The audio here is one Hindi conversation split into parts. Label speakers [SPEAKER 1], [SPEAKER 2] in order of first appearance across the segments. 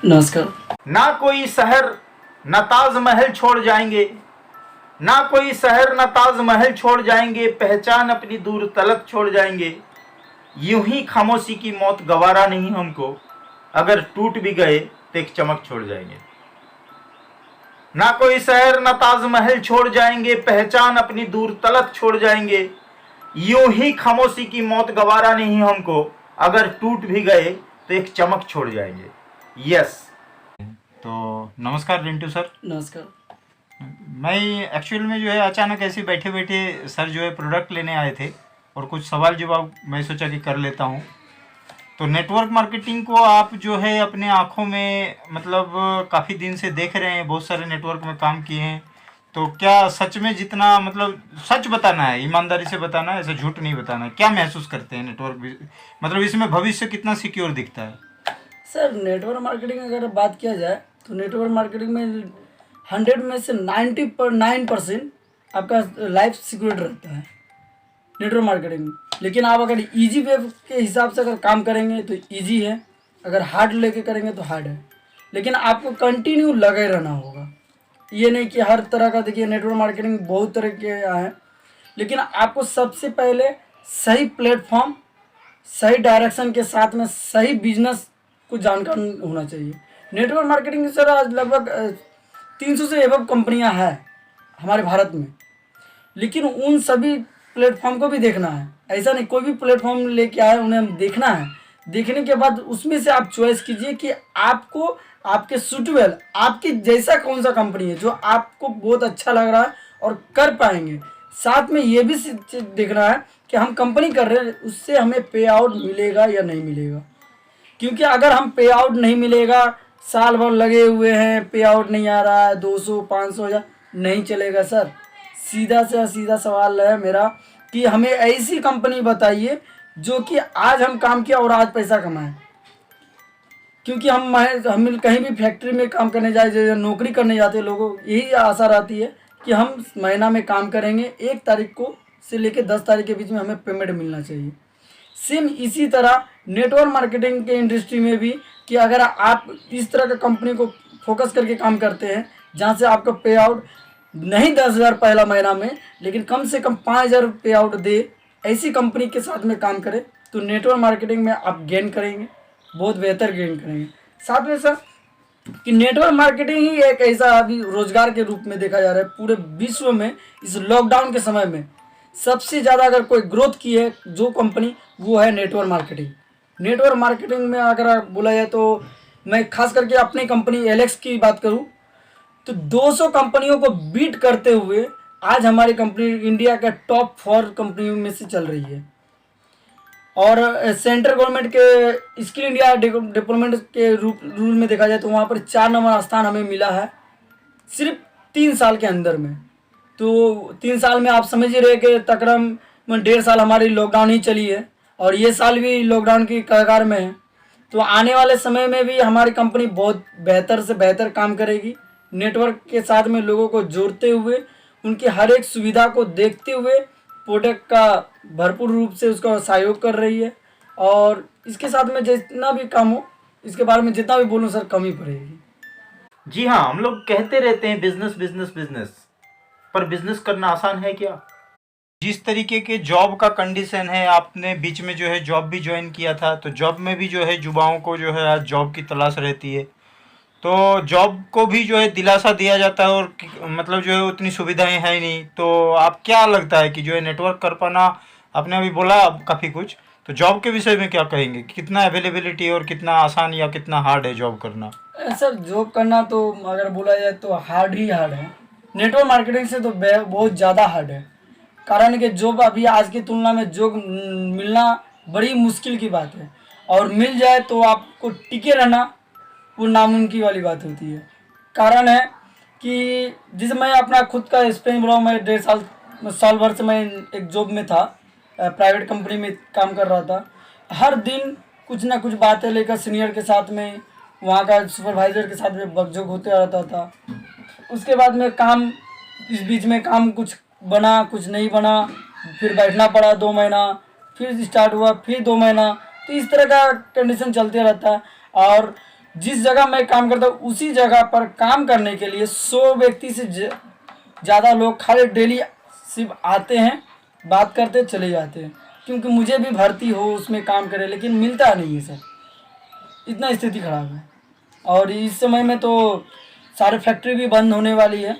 [SPEAKER 1] नमस्कार।
[SPEAKER 2] ना कोई शहर न ताजमहल छोड़ जाएंगे, ना कोई शहर न ताजमहल छोड़ जाएंगे, पहचान अपनी दूर तलक छोड़ जाएंगे। यूं ही खामोशी की मौत गवारा नहीं हमको, अगर टूट भी गए तो एक चमक छोड़ जाएंगे। ना कोई शहर न ताजमहल छोड़ जाएंगे, पहचान अपनी दूर तलक छोड़ जाएंगे। यूं ही खामोशी की मौत गवारा नहीं हमको, अगर टूट भी गए तो एक चमक छोड़ जाएंगे। यस। तो नमस्कार रिंटू सर।
[SPEAKER 1] नमस्कार।
[SPEAKER 2] मैं एक्चुअल में जो है अचानक ऐसे बैठे बैठे सर जो है प्रोडक्ट लेने आए थे और कुछ सवाल जवाब मैं सोचा कि कर लेता हूँ। तो नेटवर्क मार्केटिंग को आप जो है अपने आँखों में मतलब काफ़ी दिन से देख रहे हैं, बहुत सारे नेटवर्क में काम किए हैं। तो क्या सच में जितना मतलब सच बताना है, ईमानदारी से बताना है, ऐसे झूठ नहीं बताना है, क्या महसूस करते हैं नेटवर्क मतलब इसमें भविष्य कितना सिक्योर दिखता है?
[SPEAKER 1] सर नेटवर्क मार्केटिंग अगर बात किया जाए तो नेटवर्क मार्केटिंग में 100 में से 99% आपका लाइफ सिक्योर रहता है नेटवर्क मार्केटिंग में। लेकिन आप अगर इजी वे के हिसाब से अगर काम करेंगे तो इजी है, अगर हार्ड लेके करेंगे तो हार्ड है। लेकिन आपको कंटिन्यू लगे रहना होगा। ये नहीं कि हर तरह का, देखिए नेटवर्क मार्केटिंग बहुत तरह के हैं, लेकिन आपको सबसे पहले सही प्लेटफॉर्म, सही डायरेक्शन के साथ में सही बिजनेस को जानकार होना चाहिए। नेटवर्क मार्केटिंग सर आज लगभग 300 से एबव कंपनियां हैं हमारे भारत में, लेकिन उन सभी प्लेटफॉर्म को भी देखना है। ऐसा नहीं कोई भी प्लेटफॉर्म लेके आए, उन्हें देखना है। देखने के बाद उसमें से आप चॉइस कीजिए कि आपको आपके सूटेबल, आपकी जैसा कौन सा कंपनी है जो आपको बहुत अच्छा लग रहा है और कर पाएंगे। साथ में ये भी देखना है कि हम कंपनी कर रहे हैं उससे हमें पे आउट मिलेगा या नहीं मिलेगा। क्योंकि अगर हम पे आउट नहीं मिलेगा, साल भर लगे हुए हैं, पे आउट नहीं आ रहा है, 200 500 हज़ार, नहीं चलेगा सर। सीधा से सीधा सवाल है मेरा कि हमें ऐसी कंपनी बताइए जो कि आज हम काम किया और आज पैसा कमाएं। क्योंकि हम कहीं भी फैक्ट्री में काम करने जाए, नौकरी करने जाते हैं, लोगों यही आशा रहती है कि हम महीना में काम करेंगे, 1 तारीख को से लेकर 10 तारीख के बीच में हमें पेमेंट मिलना चाहिए। सेम इसी तरह नेटवर्क मार्केटिंग के इंडस्ट्री में भी कि अगर आप इस तरह का कंपनी को फोकस करके काम करते हैं जहां से आपका पे आउट नहीं 10,000 पहला महीना में, लेकिन कम से कम 5,000 पे आउट दे, ऐसी कंपनी के साथ में काम करें तो नेटवर्क मार्केटिंग में आप गेन करेंगे, बहुत बेहतर गेन करेंगे। साथ में सर कि नेटवर्क मार्केटिंग ही एक ऐसा अभी रोजगार के रूप में देखा जा रहा है पूरे विश्व में। इस लॉकडाउन के समय में सबसे ज़्यादा अगर कोई ग्रोथ की है जो कंपनी, वो है नेटवर्क मार्केटिंग। नेटवर्क मार्केटिंग में अगर बोला जाए तो मैं खास करके अपनी कंपनी एलेक्स की बात करूं तो 200 कंपनियों को बीट करते हुए आज हमारी कंपनी इंडिया का टॉप 4 कंपनियों में से चल रही है। और सेंट्रल गवर्नमेंट के स्किल इंडिया डेवलपमेंट के रूल में देखा जाए तो वहाँ पर 4 नंबर स्थान हमें मिला है सिर्फ 3 साल के अंदर में। तो 3 साल में आप समझ ही रहे कि तकरीबन 1.5 साल हमारी लॉकडाउन ही चली है और ये साल भी लॉकडाउन की कगार में है। तो आने वाले समय में भी हमारी कंपनी बहुत बेहतर से बेहतर काम करेगी, नेटवर्क के साथ में लोगों को जोड़ते हुए, उनकी हर एक सुविधा को देखते हुए प्रोडक्ट का भरपूर रूप से उसका सहयोग कर रही है। और इसके साथ में जितना भी काम हो, इसके बारे में जितना भी बोलूँ सर कम ही पड़ेगी।
[SPEAKER 2] जी हाँ, हम लोग कहते रहते हैं बिजनेस बिजनेस बिजनेस, पर बिजनेस करना आसान है क्या? जिस तरीके के जॉब का कंडीशन है, आपने बीच में जो है जॉब भी ज्वाइन किया था, तो जॉब में भी जो है युवाओं को जो है आज जॉब की तलाश रहती है। तो जॉब को भी जो है दिलासा दिया जाता है और मतलब जो है उतनी सुविधाएं हैं नहीं। तो आप क्या लगता है कि जो है नेटवर्क कर पाना, आपने अभी बोला काफ़ी कुछ, तो जॉब के विषय में क्या कहेंगे? कितना अवेलेबिलिटी और कितना आसान या कितना हार्ड है जॉब करना?
[SPEAKER 1] सर जॉब करना तो अगर बोला जाए तो हार्ड ही हार्ड है, नेटवर्क मार्केटिंग से तो बहुत ज़्यादा हार्ड है। कारण कि जॉब अभी आज की तुलना में जॉब मिलना बड़ी मुश्किल की बात है, और मिल जाए तो आपको टिके रहना वो नामुमकिन वाली बात होती है। कारण है कि जिस मैं अपना खुद का एक्सपीरियंस बोला, मैं 1.5 साल भर से मैं एक जॉब में था, प्राइवेट कंपनी में काम कर रहा था। हर दिन कुछ ना कुछ बातें लेकर सीनियर के साथ में, वहाँ का सुपरवाइज़र के साथ में बकझक होते रहता था। उसके बाद में काम, इस बीच में काम कुछ बना कुछ नहीं बना, फिर बैठना पड़ा 2 महीना, फिर स्टार्ट हुआ फिर 2 महीना, तो इस तरह का कंडीशन चलते रहता है। और जिस जगह मैं काम करता हूँ उसी जगह पर काम करने के लिए 100 व्यक्ति से ज़्यादा लोग खाली डेली सिर्फ आते हैं, बात करते चले जाते हैं, क्योंकि मुझे भी भर्ती हो उसमें काम करे, लेकिन मिलता नहीं है सर। इतना स्थिति खराब है। और इस समय में तो सारे फैक्ट्री भी बंद होने वाली है,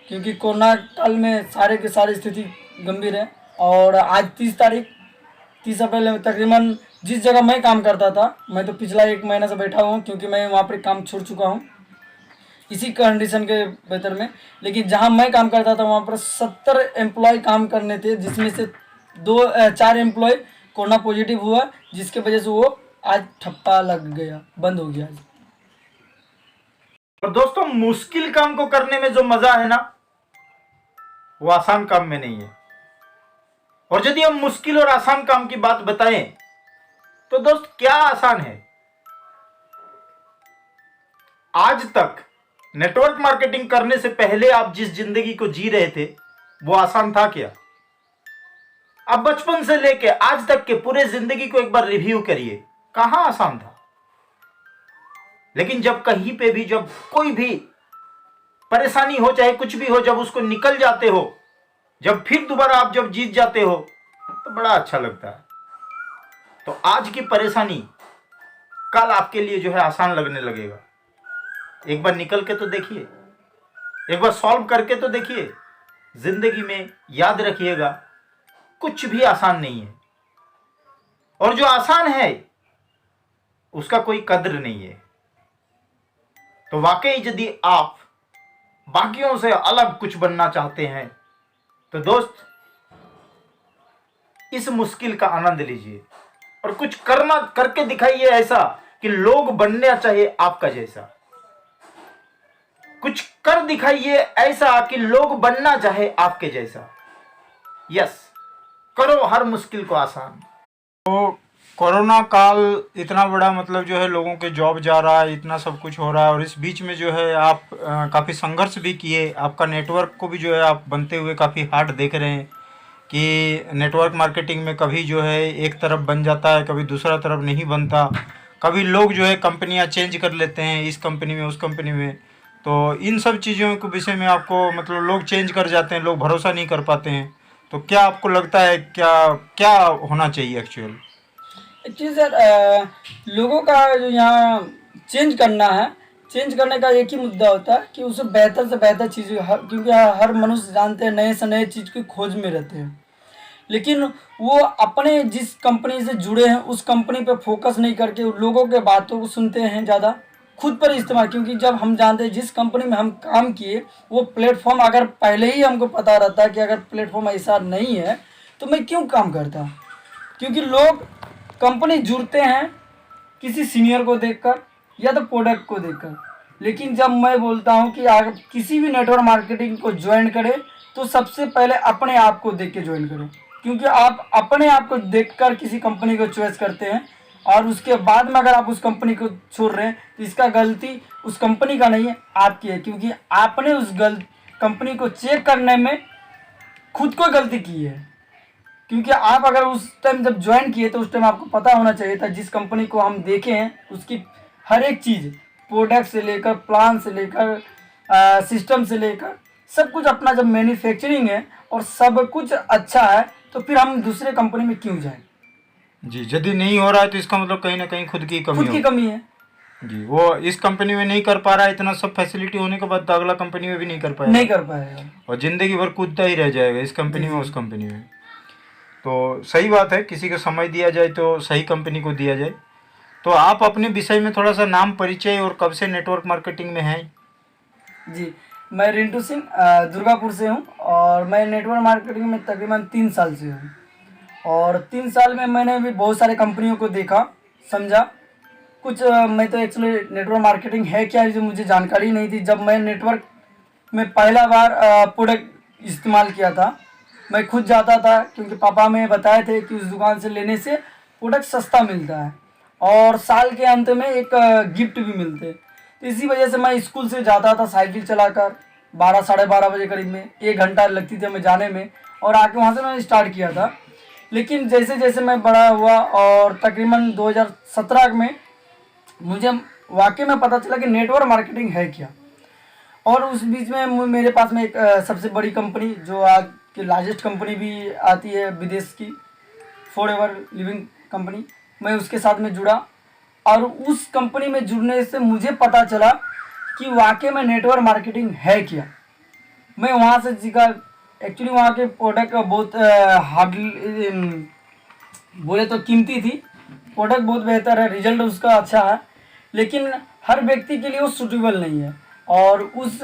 [SPEAKER 1] क्योंकि कोरोना काल में सारे के सारे स्थिति गंभीर है। और आज 30 अप्रैल में तकरीबन जिस जगह मैं काम करता था, मैं तो पिछला 1 महीना से बैठा हूँ, क्योंकि मैं वहाँ पर काम छोड़ चुका हूँ इसी कंडीशन के बेहतर में। लेकिन जहाँ मैं काम करता था वहाँ पर 70 एम्प्लॉय काम करने थे, जिसमें से 4 एम्प्लॉय कोरोना पॉजिटिव हुआ, जिसके वजह से वो आज ठप्पा लग गया, बंद हो गया आज।
[SPEAKER 2] और दोस्तों, मुश्किल काम को करने में जो मजा है ना, वो आसान काम में नहीं है। और यदि हम मुश्किल और आसान काम की बात बताएं तो दोस्त, क्या आसान है? आज तक नेटवर्क मार्केटिंग करने से पहले आप जिस जिंदगी को जी रहे थे वो आसान था क्या? आप बचपन से लेके आज तक के पूरे जिंदगी को एक बार रिव्यू करिए, कहां आसान था? लेकिन जब कहीं पे भी, जब कोई भी परेशानी हो, चाहे कुछ भी हो, जब उसको निकल जाते हो, जब फिर दोबारा आप जब जीत जाते हो, तो बड़ा अच्छा लगता है। तो आज की परेशानी कल आपके लिए जो है आसान लगने लगेगा। एक बार निकल के तो देखिए, एक बार सॉल्व करके तो देखिए। जिंदगी में याद रखिएगा, कुछ भी आसान नहीं है, और जो आसान है उसका कोई कद्र नहीं है। तो वाकई यदि आप बाकियों से अलग कुछ बनना चाहते हैं तो दोस्त, इस मुश्किल का आनंद लीजिए और कुछ करके दिखाइए ऐसा कि लोग बनना चाहिए आपका जैसा। कुछ कर दिखाइए ऐसा कि लोग बनना चाहे आपके जैसा। यस, करो हर मुश्किल को आसान।
[SPEAKER 3] तो कोरोना काल इतना बड़ा, मतलब जो है लोगों के जॉब जा रहा है, इतना सब कुछ हो रहा है, और इस बीच में जो है आप काफ़ी संघर्ष भी किए। आपका नेटवर्क को भी जो है आप बनते हुए काफ़ी हार्ड देख रहे हैं कि नेटवर्क मार्केटिंग में कभी जो है एक तरफ बन जाता है, कभी दूसरा तरफ नहीं बनता। कभी लोग जो है कंपनियां चेंज कर लेते हैं, इस कंपनी में उस कंपनी में। तो इन सब चीज़ों के विषय में आपको, मतलब लोग चेंज कर जाते हैं, लोग भरोसा नहीं कर पाते हैं। तो क्या आपको लगता है क्या होना चाहिए एक्चुअल?
[SPEAKER 1] एक्चुअली सर, लोगों का जो यहाँ चेंज करना है, चेंज करने का एक ही मुद्दा होता है कि उसे बेहतर से बेहतर चीज़, क्योंकि हर मनुष्य जानते हैं नए से नए चीज़ की खोज में रहते हैं, लेकिन वो अपने जिस कंपनी से जुड़े हैं उस कंपनी पे फोकस नहीं करके लोगों के बातों को सुनते हैं ज़्यादा, खुद पर इस्तेमाल। क्योंकि जब हम जानते हैं जिस कंपनी में हम काम किए वो प्लेटफॉर्म अगर पहले ही हमको पता रहता है कि अगर प्लेटफॉर्म ऐसा नहीं है तो मैं क्यों काम करता। क्योंकि लोग कंपनी जुड़ते हैं किसी सीनियर को देखकर या तो प्रोडक्ट को देखकर, लेकिन जब मैं बोलता हूं कि अगर किसी भी नेटवर्क मार्केटिंग को ज्वाइन करें तो सबसे पहले अपने आप को देख के ज्वाइन करें, क्योंकि आप अपने आप को देखकर किसी कंपनी को चॉइस करते हैं और उसके बाद में अगर आप उस कंपनी को छोड़ रहे हैं तो इसका गलती उस कंपनी का नहीं है, आपकी है, क्योंकि आपने उस कंपनी को चेक करने में खुद को गलती की है। क्योंकि आप अगर उस टाइम जब ज्वाइन किए तो उस टाइम आपको पता होना चाहिए था जिस कंपनी को हम देखे हैं उसकी हर एक चीज़, प्रोडक्ट से लेकर प्लान से लेकर सिस्टम से लेकर सब कुछ अपना जब मैन्युफैक्चरिंग है और सब कुछ अच्छा है तो फिर हम दूसरे कंपनी में क्यों जाएं।
[SPEAKER 3] जी, यदि नहीं हो रहा है तो इसका मतलब कहीं ना कहीं खुद की
[SPEAKER 1] कमी है
[SPEAKER 3] जी। वो इस कंपनी में नहीं कर पा रहा है, इतना सब फैसिलिटी होने के बाद तो अगला कंपनी में भी नहीं कर पाएगा और ज़िंदगी भर कूदता ही रह जाएगा इस कंपनी में उस कंपनी में। तो सही बात है, किसी को समय दिया जाए तो सही कंपनी को दिया जाए। तो आप अपने विषय में थोड़ा सा नाम, परिचय और कब से नेटवर्क मार्केटिंग में हैं?
[SPEAKER 1] जी, मैं रिंटू सिंह दुर्गापुर से हूँ और मैं नेटवर्क मार्केटिंग में तकरीबन 3 साल से हूँ। और 3 साल में मैंने भी बहुत सारे कंपनियों को देखा, समझा कुछ। मैं तो एक्चुअली नेटवर्क मार्केटिंग है क्या जो मुझे जानकारी नहीं थी। जब मैं नेटवर्क में पहला बार प्रोडक्ट इस्तेमाल किया था, मैं खुद जाता था क्योंकि पापा में बताए थे कि उस दुकान से लेने से प्रोडक्ट सस्ता मिलता है और साल के अंत में एक गिफ्ट भी मिलते। तो इसी वजह से मैं स्कूल से जाता था साइकिल चलाकर 12 साढ़े 12 बजे करीब में, 1 घंटा लगती थी हमें जाने में, और आके वहाँ से मैंने स्टार्ट किया था। लेकिन जैसे जैसे मैं बड़ा हुआ और तकरीबन 2017 में मुझे वाकई में पता चला कि नेटवर्क मार्केटिंग है क्या। और उस बीच में मेरे पास में एक सबसे बड़ी कंपनी जो आज की लार्जेस्ट कंपनी भी आती है विदेश की, फॉरएवर लिविंग कंपनी, मैं उसके साथ में जुड़ा। और उस कंपनी में जुड़ने से मुझे पता चला कि वाकई में नेटवर्क मार्केटिंग है क्या। मैं वहाँ से सीखा। एक्चुअली वहाँ के प्रोडक्ट बहुत हार्ड बोले तो कीमती थी। प्रोडक्ट बहुत बेहतर है, रिजल्ट उसका अच्छा है, लेकिन हर व्यक्ति के लिए वो सूटेबल नहीं है। और उस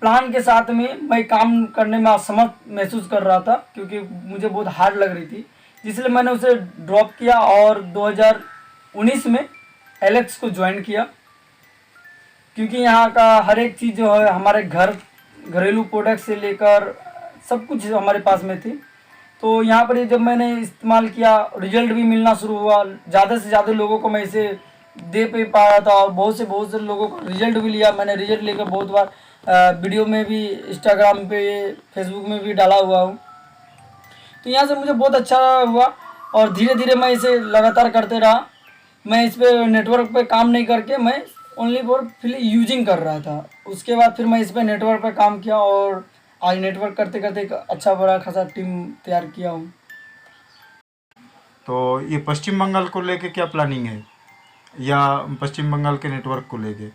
[SPEAKER 1] प्लान के साथ में मैं काम करने में असमर्थ महसूस कर रहा था, क्योंकि मुझे बहुत हार्ड लग रही थी, इसलिए मैंने उसे ड्रॉप किया और 2019 में एलेक्स को ज्वाइन किया। क्योंकि यहाँ का हर एक चीज़ जो है, हमारे घरेलू प्रोडक्ट से लेकर सब कुछ हमारे पास में थी। तो यहाँ पर जब मैंने इस्तेमाल किया, रिजल्ट भी मिलना शुरू हुआ। ज़्यादा से ज़्यादा लोगों को मैं इसे दे पे पा रहा था और बहुत से लोगों को रिजल्ट भी लिया। मैंने रिजल्ट लेकर बहुत बार वीडियो में भी, इंस्टाग्राम पे, फेसबुक में भी डाला हुआ हूँ। तो यहाँ से मुझे बहुत अच्छा हुआ और धीरे धीरे मैं इसे लगातार करते रहा। मैं इस पर नेटवर्क पे काम नहीं करके मैं ओनली फॉर फिर यूजिंग कर रहा था। उसके बाद फिर मैं इस पर नेटवर्क पे काम किया और आज नेटवर्क करते करते एक अच्छा बड़ा खासा टीम तैयार किया हूँ।
[SPEAKER 3] तो ये पश्चिम बंगाल को लेके क्या प्लानिंग है, या पश्चिम बंगाल के नेटवर्क को लेके?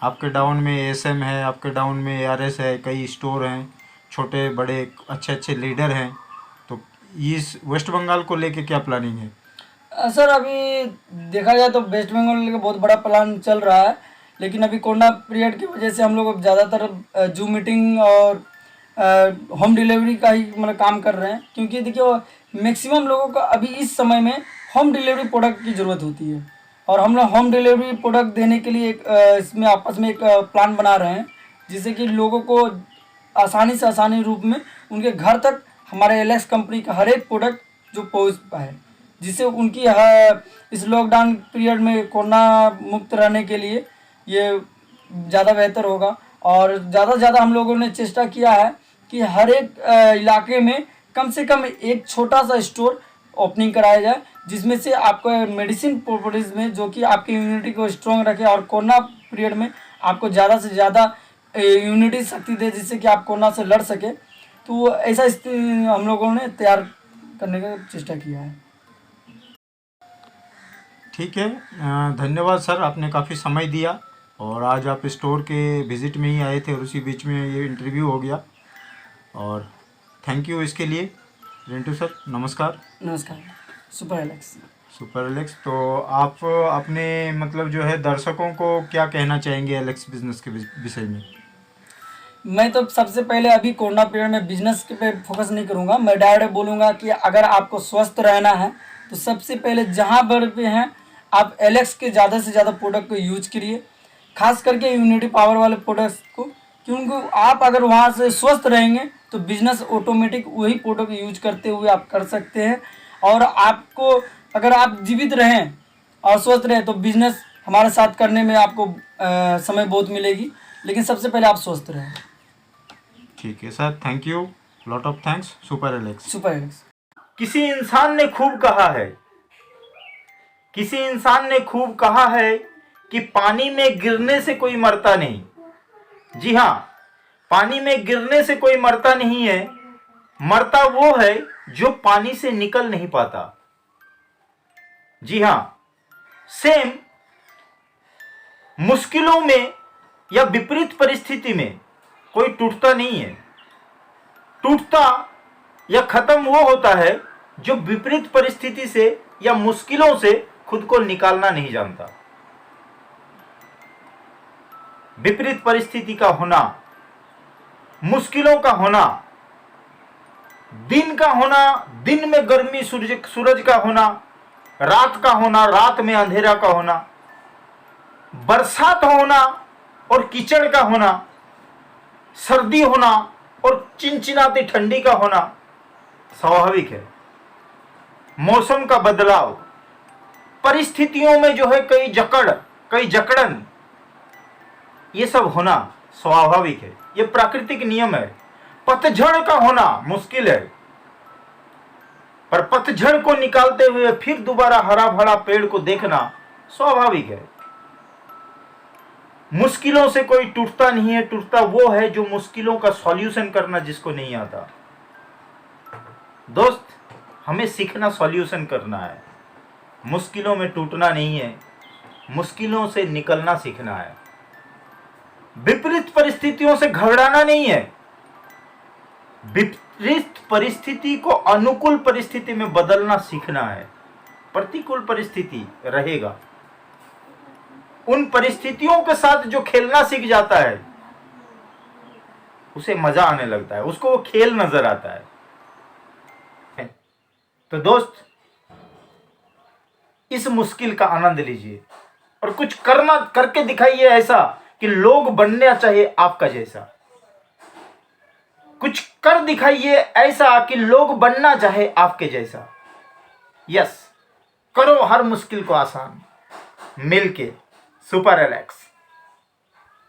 [SPEAKER 3] आपके डाउन में एएसएम है, आपके डाउन में एआरएस है, कई स्टोर हैं, छोटे बड़े अच्छे अच्छे लीडर हैं। तो इस वेस्ट बंगाल को लेके क्या प्लानिंग है?
[SPEAKER 1] सर अभी देखा जाए तो वेस्ट बंगाल का बहुत बड़ा प्लान चल रहा है, लेकिन अभी कोरोना पीरियड की वजह से हम लोग ज़्यादातर जूम मीटिंग और होम डिलीवरी का ही मतलब काम कर रहे हैं। क्योंकि देखिए मैक्सिमम लोगों को अभी इस समय में होम डिलीवरी प्रोडक्ट की ज़रूरत होती है, और हम लोग होम डिलीवरी प्रोडक्ट देने के लिए एक इसमें आपस में एक प्लान बना रहे हैं, जिससे कि लोगों को आसानी से आसानी रूप में उनके घर तक हमारे एलेक्स कंपनी का हर एक प्रोडक्ट जो पहुँच पाए, जिससे उनकी इस लॉकडाउन पीरियड में कोरोना मुक्त रहने के लिए ये ज़्यादा बेहतर होगा। और ज़्यादा से ज़्यादा हम लोगों ने चेष्टा किया है कि हर एक इलाके में कम से कम एक छोटा सा स्टोर ओपनिंग कराया जाए, जिसमें से आपको मेडिसिन प्रॉपर्टीज़ में जो कि आपकी इम्यूनिटी को स्ट्रॉन्ग रखे और कोरोना पीरियड में आपको ज़्यादा से ज़्यादा इम्यूनिटी शक्ति दे, जिससे कि आप कोरोना से लड़ सके। तो ऐसा हम लोगों ने तैयार करने का चेष्टा किया है।
[SPEAKER 3] ठीक है, धन्यवाद सर, आपने काफ़ी समय दिया और आज आप स्टोर के विज़िट में ही आए थे और उसी बीच में ये इंटरव्यू हो गया, और थैंक यू इसके लिए। रिंटू सर नमस्कार।
[SPEAKER 1] नमस्कार। Super Alex.
[SPEAKER 3] सुपर एलेक्स, तो आप अपने मतलब जो है दर्शकों को क्या कहना चाहेंगे एलेक्स बिजनेस के विषय में?
[SPEAKER 1] मैं तो सबसे पहले अभी कोरोना पीरियड में बिजनेस पे फोकस नहीं करूँगा। मैं डायरेक्ट बोलूँगा कि अगर आपको स्वस्थ रहना है तो सबसे पहले जहाँ पर भी हैं आप एलेक्स के ज़्यादा से ज़्यादा प्रोडक्ट को यूज करिए, खास करके इम्यूनिटी पावर वाले प्रोडक्ट्स को, क्योंकि आप अगर वहाँ से स्वस्थ रहेंगे तो बिजनेस ऑटोमेटिक वही प्रोडक्ट यूज करते हुए आप कर सकते हैं। और आपको अगर आप जीवित रहें और स्वस्थ रहें तो बिजनेस हमारे साथ करने में आपको समय बहुत मिलेगी, लेकिन सबसे पहले आप स्वस्थ रहें।
[SPEAKER 3] ठीक है sir, thank you, lot of thanks. Super Alex.
[SPEAKER 1] Super Alex.
[SPEAKER 2] किसी इंसान ने खूब कहा है, किसी इंसान ने खूब कहा है कि पानी में गिरने से कोई मरता नहीं। जी हाँ, पानी में गिरने से कोई मरता नहीं है, मरता वो है जो पानी से निकल नहीं पाता। जी हाँ, सेम मुश्किलों में या विपरीत परिस्थिति में कोई टूटता नहीं है। टूटता या खत्म वो होता है जो विपरीत परिस्थिति से या मुश्किलों से खुद को निकालना नहीं जानता। विपरीत परिस्थिति का होना, मुश्किलों का होना, दिन का होना, दिन में गर्मी सूरज का होना, रात का होना, रात में अंधेरा का होना, बरसात होना और कीचड़ का होना, सर्दी होना और चिनचिनाती ठंडी का होना स्वाभाविक है। मौसम का बदलाव, परिस्थितियों में जो है कई जकड़न, ये सब होना स्वाभाविक है, ये प्राकृतिक नियम है। पतझड़ का होना मुश्किल है, पर पतझड़ को निकालते हुए फिर दोबारा हरा भरा पेड़ को देखना स्वाभाविक है। मुश्किलों से कोई टूटता नहीं है, टूटता वो है जो मुश्किलों का सॉल्यूशन करना जिसको नहीं आता। दोस्त, हमें सीखना सॉल्यूशन करना है, मुश्किलों में टूटना नहीं है, मुश्किलों से निकलना सीखना है। विपरीत परिस्थितियों से घबराना नहीं है, विपरीत परिस्थिति को अनुकूल परिस्थिति में बदलना सीखना है। प्रतिकूल परिस्थिति रहेगा, उन परिस्थितियों के साथ जो खेलना सीख जाता है उसे मजा आने लगता है, उसको वो खेल नजर आता है। तो दोस्त, इस मुश्किल का आनंद लीजिए और कुछ करके दिखाइए ऐसा कि लोग बनना चाहिए आपका जैसा। कुछ कर दिखाइए ऐसा कि लोग बनना चाहे आपके जैसा। यस, करो हर मुश्किल को आसान, मिलके सुपर रिलैक्स।